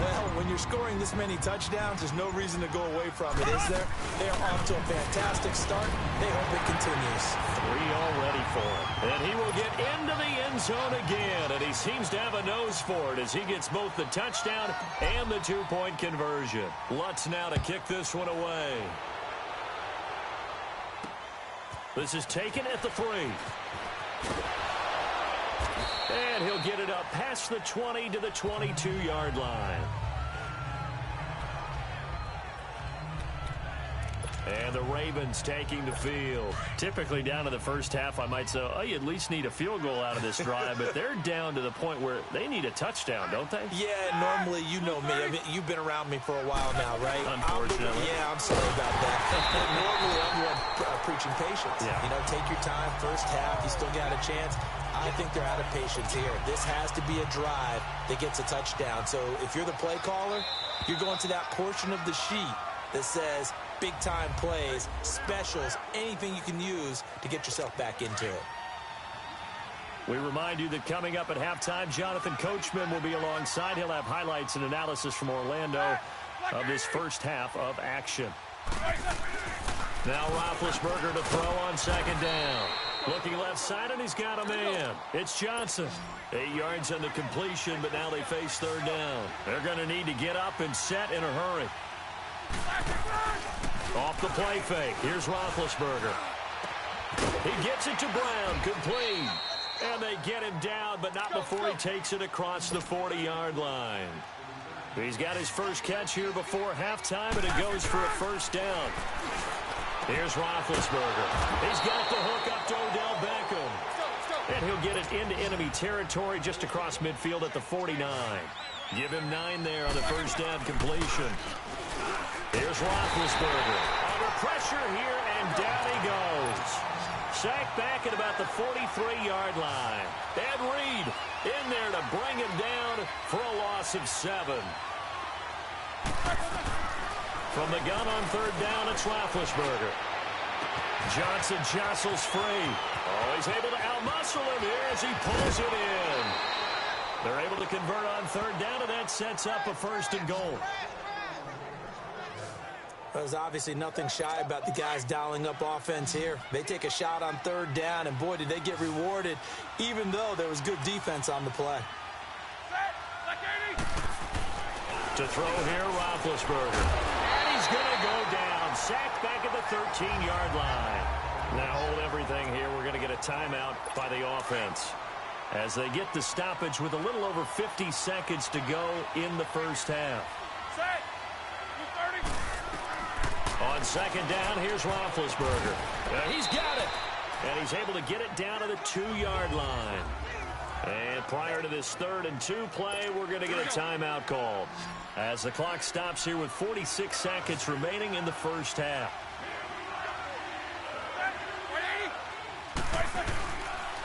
Well, when you're scoring this many touchdowns, there's no reason to go away from it, is there? They are off to a fantastic start. They hope it continues. 3 already for him. And he will get into the end zone again, and he seems to have a nose for it as he gets both the touchdown and the 2-point conversion. Lutz now to kick this one away. This is taken at the 3. And he'll get it up past the 20 to the 22-yard line. And the Ravens taking the field. Typically down to the first half, I might say, oh, you at least need a field goal out of this drive. But they're down to the point where they need a touchdown, don't they? Yeah, normally, you know me. I mean, you've been around me for a while now, right? Unfortunately. I'm sorry about that. Normally, I'm the one preaching patience. Yeah. You know, take your time, first half, you still got a chance. I think they're out of patience here. This has to be a drive that gets a touchdown. So if you're the play caller, you're going to that portion of the sheet that says big-time plays, specials, anything you can use to get yourself back into it. We remind you that coming up at halftime, Jonathan Coachman will be alongside. He'll have highlights and analysis from Orlando of this first half of action. Now Roethlisberger to throw on second down. Looking left side, and he's got a man. It's Johnson. 8 yards on the completion, but now they face third down. They're going to need to get up and set in a hurry. Off the play fake. Here's Roethlisberger. He gets it to Brown. Complete. And they get him down, but not before he takes it across the 40-yard line. He's got his first catch here before halftime, and it goes for a first down. Here's Roethlisberger. He's got the hook up to Odell Beckham. And he'll get it into enemy territory just across midfield at the 49. Give him 9 there on the first down completion. Here's Roethlisberger. Under pressure here, and down he goes. Sacked back at about the 43-yard line. Ed Reed in there to bring him down for a loss of 7. From the gun on third down, it's Roethlisberger. Johnson jostles free. Oh, he's able to outmuscle him here as he pulls it in. They're able to convert on third down, and that sets up a 1st and goal. There's obviously nothing shy about the guys dialing up offense here. They take a shot on third down, and boy, did they get rewarded, even though there was good defense on the play. To throw here, Roethlisberger. And he's going to go down. Sacked back at the 13-yard line. Now hold everything here. We're going to get a timeout by the offense as they get the stoppage with a little over 50 seconds to go in the first half. On second down, here's Roethlisberger. He's got it. And he's able to get it down to the 2-yard line. And prior to this 3rd and 2 play, we're going to get a timeout called as the clock stops here with 46 seconds remaining in the first half.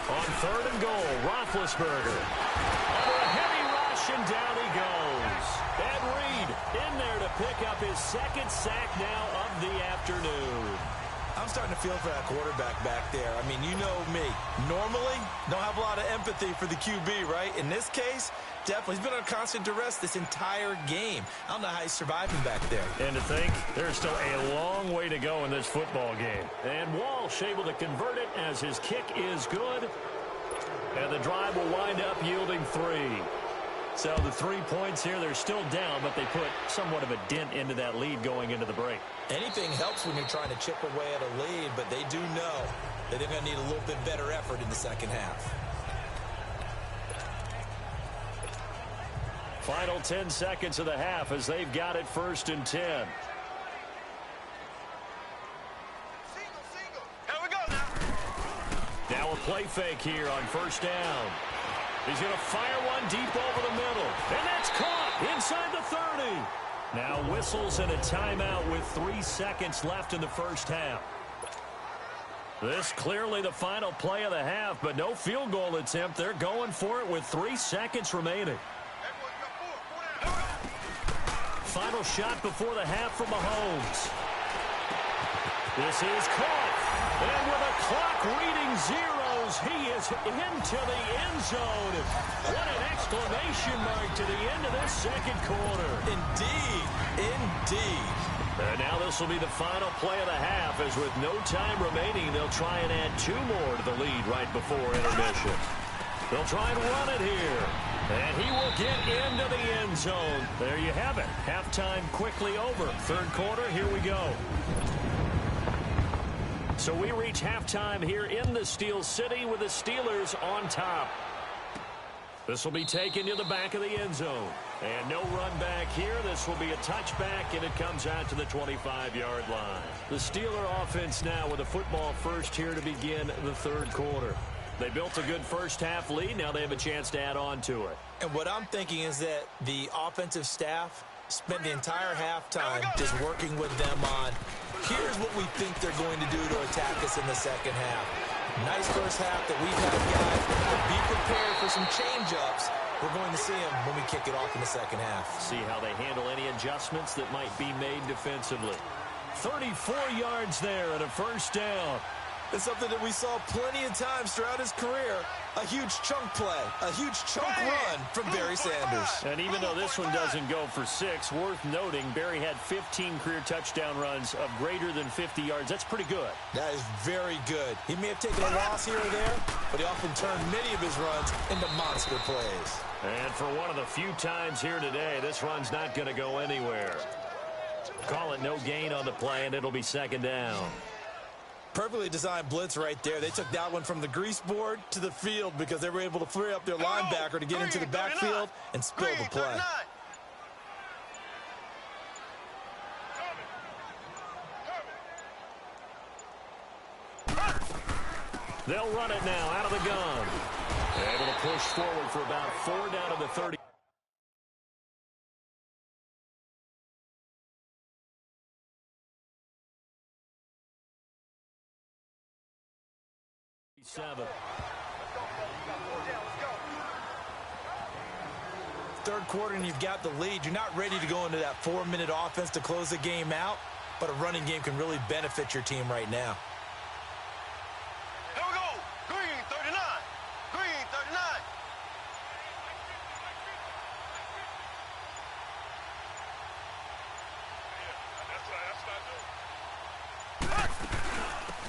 On 3rd and goal, Roethlisberger. Under a heavy rush, and down he goes. Ed Reed in there to pick up his 2nd sack now of the afternoon. I'm starting to feel for that quarterback back there. I mean, you know me. Normally, don't have a lot of empathy for the QB, right? In this case, definitely. He's been on constant duress this entire game. I don't know how he's surviving back there. And to think, there's still a long way to go in this football game. And Walsh able to convert it as his kick is good. And the drive will wind up yielding 3. So the 3 points here, they're still down, but they put somewhat of a dent into that lead going into the break. Anything helps when you're trying to chip away at a lead, but they do know that they're going to need a little bit better effort in the second half. Final 10 seconds of the half as they've got it 1st and 10. Here we go now. Now a play fake here on 1st down. He's going to fire one deep over the middle. And that's caught inside the 30. Now whistles and a timeout with 3 seconds left in the first half. This clearly the final play of the half, but no field goal attempt. They're going for it with 3 seconds remaining. Final shot before the half from Mahomes. This is caught. And with a clock reading zeros, he is into the end zone. What an exclamation mark to the end of this second quarter. Indeed. Indeed. And now this will be the final play of the half, as with no time remaining, they'll try and add 2 more to the lead right before intermission. They'll try and run it here. And he will get into the end zone. There you have it. Halftime quickly over. Third quarter, here we go. So we reach halftime here in the Steel City with the Steelers on top. This will be taken to the back of the end zone. And no run back here. This will be a touchback, and it comes out to the 25-yard line. The Steeler offense now with a football first here to begin the third quarter. They built a good first half lead. Now they have a chance to add on to it. And what I'm thinking is that the offensive staff spent the entire halftime just working with them on, here's what we think they're going to do to attack us in the second half. Nice first half that we've had, guys. But be prepared for some change-ups. We're going to see them when we kick it off in the second half. See how they handle any adjustments that might be made defensively. 34 yards there and a first down. It's something that we saw plenty of times throughout his career. A huge chunk play, a huge chunk run from Barry Sanders. And even though this one doesn't go for 6, worth noting, Barry had 15 career touchdown runs of greater than 50 yards. That's pretty good. That is very good. He may have taken a loss here or there, but he often turned many of his runs into monster plays. And for one of the few times here today, this run's not going to go anywhere. Call it no gain on the play, and it'll be second down. Perfectly designed blitz right there. They took that one from the grease board to the field because they were able to free up their linebacker to get into the backfield and spill the play. They'll run it now out of the gun. Able to push forward for about 4 down to the 30. Third quarter and you've got the lead. You're not ready to go into that 4-minute offense to close the game out, but a running game can really benefit your team right now. Here we go. Green 39. Green 39.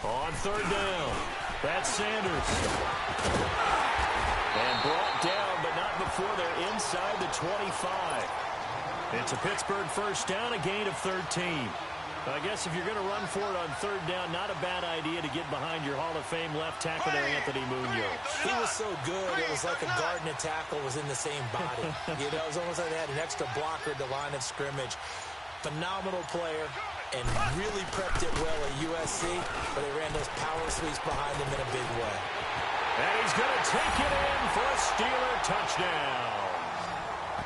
On third down, that's Sanders. And brought down, but not before they're inside the 25. It's a Pittsburgh first down, a gain of 13. I guess if you're going to run for it on third down, not a bad idea to get behind your Hall of Fame left tackle there, Anthony Munoz. He was so good, it was like a guard and a tackle was in the same body. You know, it was almost like they had an extra blocker at the line of scrimmage. Phenomenal player and really prepped it well at USC, but they ran those power sweeps behind him in a big way. And he's going to take it in for a Steeler touchdown.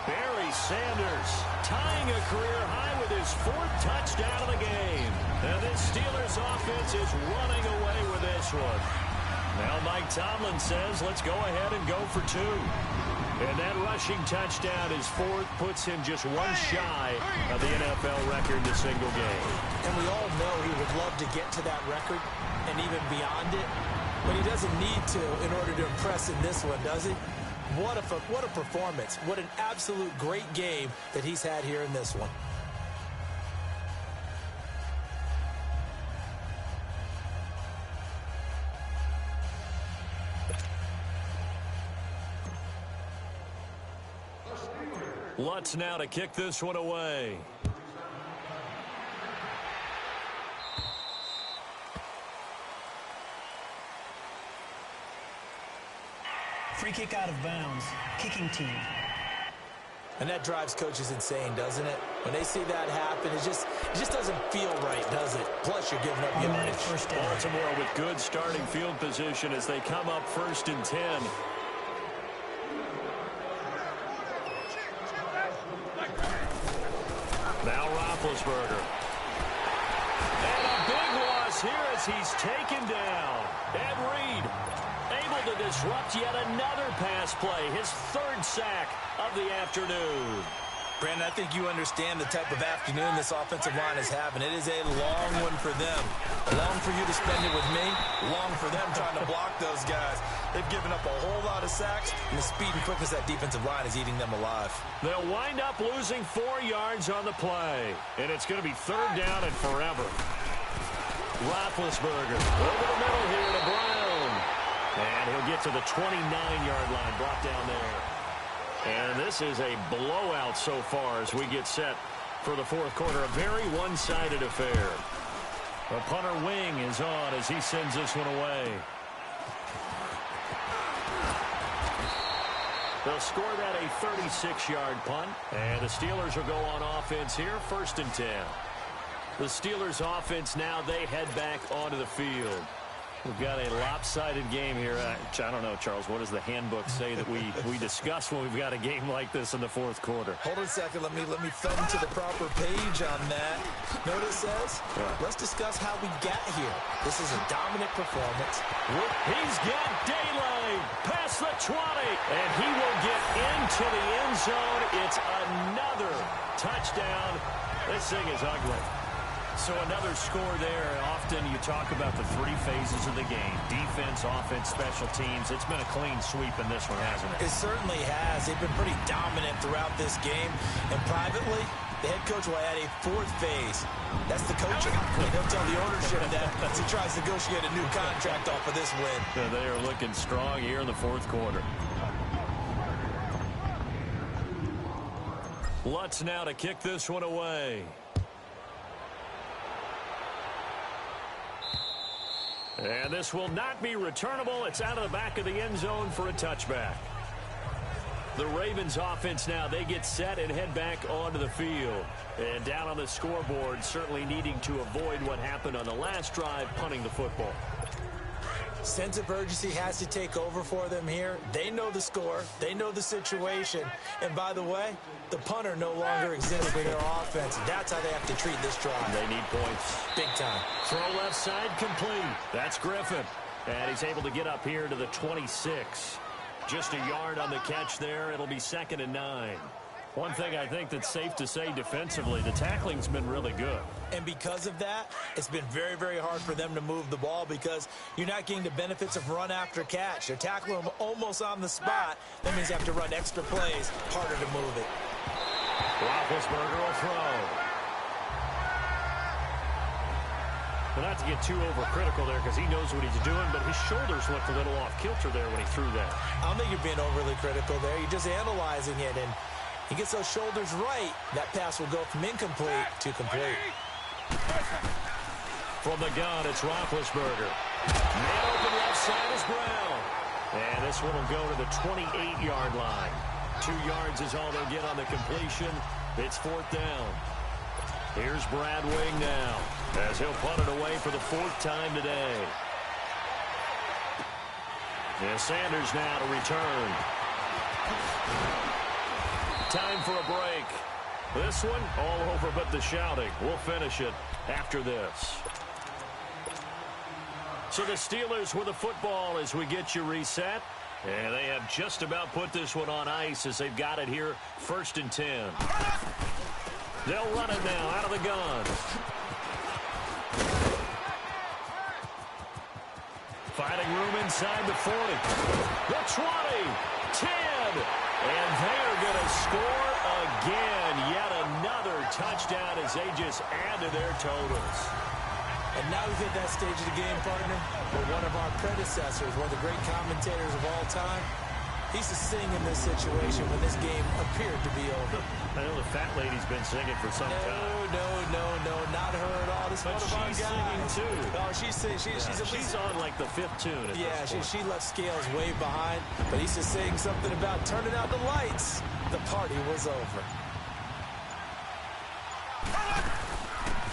Barry Sanders tying a career high with his 4th touchdown of the game. And this Steelers offense is running away with this one. Now Mike Tomlin says, let's go ahead and go for 2. And that rushing touchdown, his 4th, puts him just 1 shy of the NFL record in a single game. And we all know he would love to get to that record and even beyond it, but he doesn't need to in order to impress in this one, does he? What a performance. What an absolute great game that he's had here in this one. Lutz now to kick this one away. Free kick out of bounds. Kicking team. And that drives coaches insane, doesn't it? When they see that happen, it just doesn't feel right, does it? Plus, you're giving up yardage. Baltimore with good starting field position as they come up 1st and 10. Now Roethlisberger. And a big loss here as he's taken down. Ed Reed able to disrupt yet another pass play. His 3rd sack of the afternoon. Brandon, I think you understand the type of afternoon this offensive line is having. It is a long one for them. Long for you to spend it with me. Long for them trying to block those guys. They've given up a whole lot of sacks, and the speed and quickness of that defensive line is eating them alive. They'll wind up losing 4 yards on the play, and it's going to be 3rd down and forever. Roethlisberger over the middle here to Brown. And he'll get to the 29-yard line, brought down there. And this is a blowout so far as we get set for the 4th quarter. A very one-sided affair. The punter wing is on as he sends this one away. They'll score that a 36-yard punt. And the Steelers will go on offense here, 1st and 10. The Steelers offense now, they head back onto the field. We've got a lopsided game here. I don't know, Charles, what does the handbook say that we discuss when we've got a game like this in the 4th quarter? Hold on a second. Let me thumb to the proper page on that. Know what it says? Yeah. Let's discuss how we got here. This is a dominant performance. He's got daylight past the 20, and he will get into the end zone. It's another touchdown. This thing is ugly. So another score there. Often you talk about the three phases of the game: defense, offense, special teams. It's been a clean sweep in this one, hasn't it? It certainly has. They've been pretty dominant throughout this game. And privately, the head coach will add a fourth phase. That's the coaching. And he'll tell the ownership that as he tries to negotiate a new contract off of this win. So they are looking strong here in the fourth quarter. Lutz now to kick this one away. And this will not be returnable. It's out of the back of the end zone for a touchback. The Ravens offense now, they get set and head back onto the field. And down on the scoreboard, certainly needing to avoid what happened on the last drive, punting the football. Sense of urgency has to take over for them here. They know the score. They know the situation. And by the way, the punter no longer exists for their offense. That's how they have to treat this drive. They need points. Big time. Throw left side complete. That's Griffin. And he's able to get up here to the 26. Just a yard on the catch there. It'll be 2nd and 9. One thing I think that's safe to say defensively, the tackling's been really good. And because of that, it's been very, very hard for them to move the ball because you're not getting the benefits of run after catch. They're tackling them almost on the spot. That means you have to run extra plays, harder to move it. Roethlisberger will throw. But not to get too overcritical there because he knows what he's doing, but his shoulders looked a little off kilter there when he threw that. I don't think you're being overly critical there. You're just analyzing it, and he gets those shoulders right. That pass will go from incomplete to complete. From the gun, it's Roethlisberger. Man open left side is Brown. And this one will go to the 28-yard line. 2 yards is all they'll get on the completion. It's 4th down. Here's Brad Wing now as he'll punt it away for the 4th time today. And Sanders now to return. Time for a break. This one all over but the shouting. We'll finish it after this. So the Steelers with the football as we get you reset. And they have just about put this one on ice as they've got it here. 1st and 10. They'll run it now out of the gun. Finding room inside the 40. The 20. 10. And they're going to score again. Yet another touchdown as they just add to their totals. And now we've hit that stage of the game, partner, where one of our predecessors, one of the great commentators of all time, he used to sing in this situation when this game appeared to be over. I know the fat lady's been singing for some time. No, not her at all. This is one of our guys. Singing too. Oh, she's on like the 5th tune. Yeah, she left Scales way behind, but he's just saying something about turning out the lights. The party was over.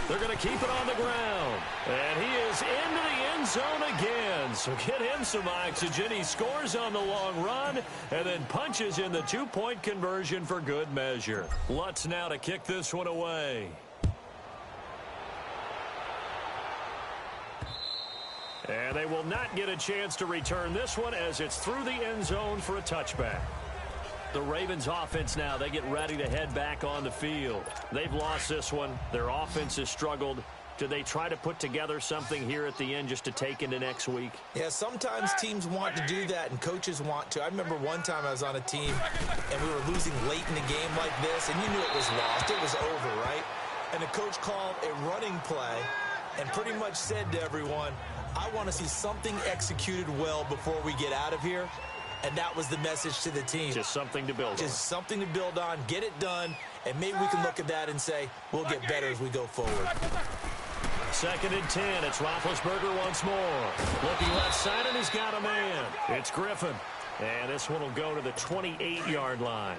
They're going to keep it on the ground. And he is into the end zone again. So get him some oxygen. He scores on the long run and then punches in the 2-point conversion for good measure. Lutz now to kick this one away. And they will not get a chance to return this one as it's through the end zone for a touchback. The Ravens offense now, they get ready to head back on the field. They've lost this one. Their offense has struggled. Do they try to put together something here at the end just to take into next week? Yeah, sometimes teams want to do that and coaches want to. I remember one time I was on a team and we were losing late in the game like this and you knew it was lost. It was over, right? And the coach called a running play and pretty much said to everyone, I want to see something executed well before we get out of here. And that was the message to the team. Just something to build on. Just something to build on, get it done, and maybe we can look at that and say, we'll get better as we go forward. 2nd and 10. It's Roethlisberger once more. Looking left side, and he's got a man. It's Griffin. And this one will go to the 28-yard line.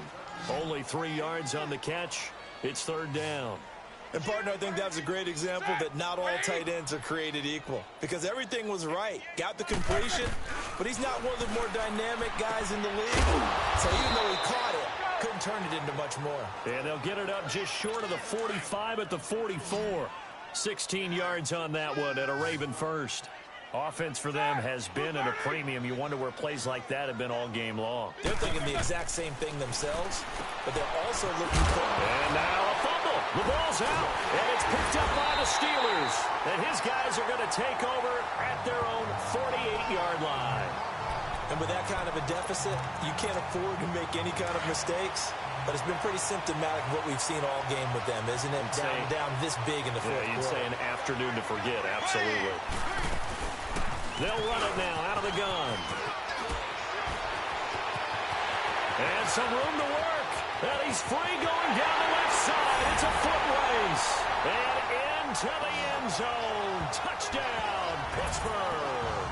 Only 3 yards on the catch. It's 3rd down. And, partner, I think that's a great example that not all tight ends are created equal because everything was right. Got the completion, but he's not one of the more dynamic guys in the league. So even though he caught it, couldn't turn it into much more. And they'll get it up just short of the 45 at the 44. 16 yards on that one at a Raven first. Offense for them has been at a premium. You wonder where plays like that have been all game long. They're thinking the exact same thing themselves, but they're also looking for... And now a fumble. The ball's out, and it's picked up by the Steelers. And his guys are going to take over at their own 48-yard line. And with that kind of a deficit, you can't afford to make any kind of mistakes. But it's been pretty symptomatic of what we've seen all game with them, isn't it? Down this big in the fourth quarter. You'd say an afternoon to forget, absolutely. They'll run it now out of the gun. And some room to work. And he's free going down the left side. It's a foot race. And into the end zone. Touchdown, Pittsburgh.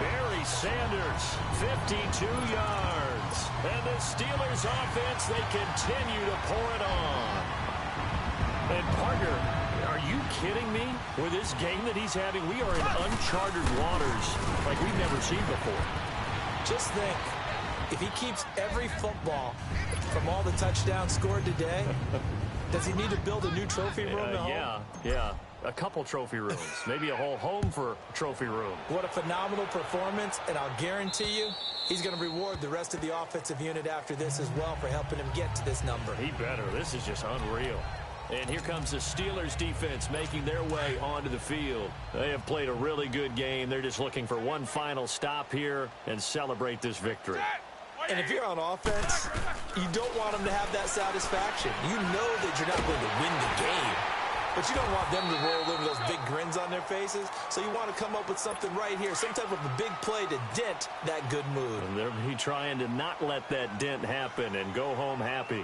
Barry Sanders, 52 yards. And the Steelers offense, they continue to pour it on. And partner, are you kidding me? With this game that he's having, we are in uncharted waters like we've never seen before. Just think, if he keeps every football from all the touchdowns scored today, does he need to build a new trophy room at home? Yeah. A couple trophy rooms. Maybe a whole home for trophy room. What a phenomenal performance, and I'll guarantee you he's going to reward the rest of the offensive unit after this as well for helping him get to this number. He better. This is just unreal. And here comes the Steelers defense making their way onto the field. They have played a really good game. They're just looking for one final stop here and celebrate this victory. And if you're on offense, you don't want them to have that satisfaction. You know that you're not going to win the game. But you don't want them to roll in with those big grins on their faces. So you want to come up with something right here, some type of a big play to dent that good mood. And they'll be trying to not let that dent happen and go home happy.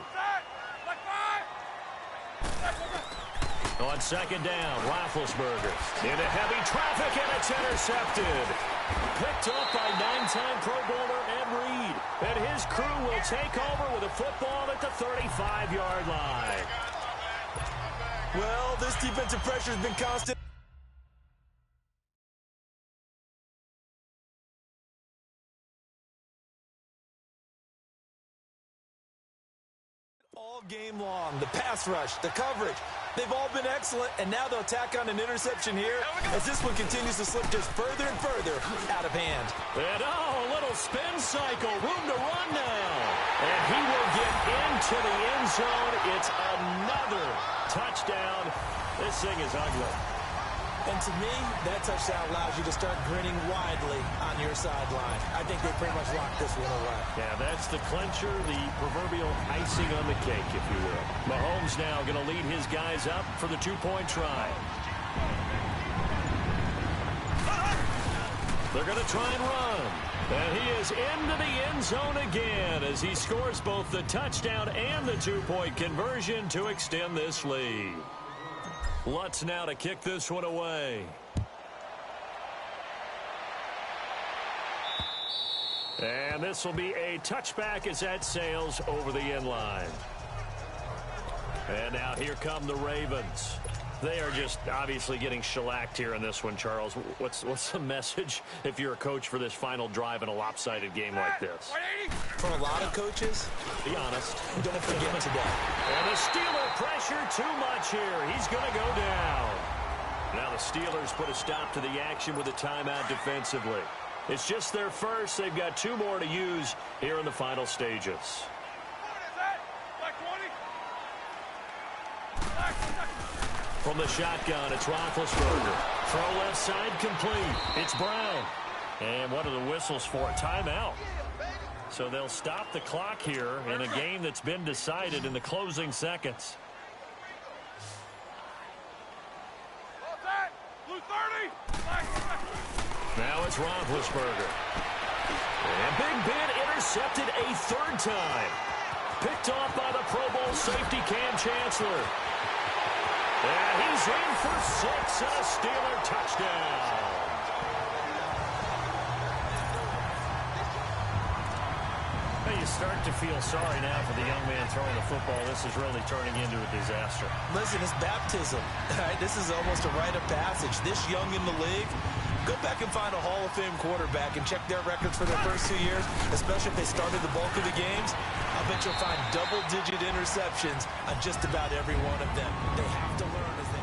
On second down, Roethlisberger into heavy traffic, and it's intercepted. Picked up by 9-time Pro Bowler Ed Reed. And his crew will take over with a football at the 35-yard line. Well, this defensive pressure has been constant all game long. The pass rush, the coverage, they've all been excellent, and now they'll tack on an interception here as this one continues to slip just further and further out of hand. And a little spin cycle, room to run now. And he will get into the end zone. It's another touchdown. This thing is ugly. And to me, that touchdown allows you to start grinning widely on your sideline. I think they pretty much locked this one away. Yeah, that's the clincher, the proverbial icing on the cake, if you will. Mahomes now going to lead his guys up for the two-point try. They're going to try and run. And he is into the end zone again as he scores both the touchdown and the two-point conversion to extend this lead. Lutz now to kick this one away. And this will be a touchback as that sails over the end line. And now here come the Ravens. They are just obviously getting shellacked here in this one, Charles. What's the message if you're a coach for this final drive in a lopsided game like this? For a lot of coaches, be honest, don't forget today. And the Steeler pressure too much here. He's going to go down. Now the Steelers put a stop to the action with a timeout defensively. It's just their first. They've got two more to use here in the final stages. From the shotgun, it's Roethlisberger. Throw left side complete. It's Brown. And what are the whistles for? Timeout. So they'll stop the clock here in a game that's been decided in the closing seconds. Now it's Roethlisberger. And Big Ben intercepted a third time. Picked off by the Pro Bowl safety Cam Chancellor. And he's in for 6 and a Steeler touchdown. You start to feel sorry now for the young man throwing the football. This is really turning into a disaster. Listen, it's baptism. Right? This is almost a rite of passage. This young in the league, go back and find a Hall of Fame quarterback and check their records for their first 2 years, especially if they started the bulk of the games. I bet you'll find double-digit interceptions on just about every one of them. They have to learn as they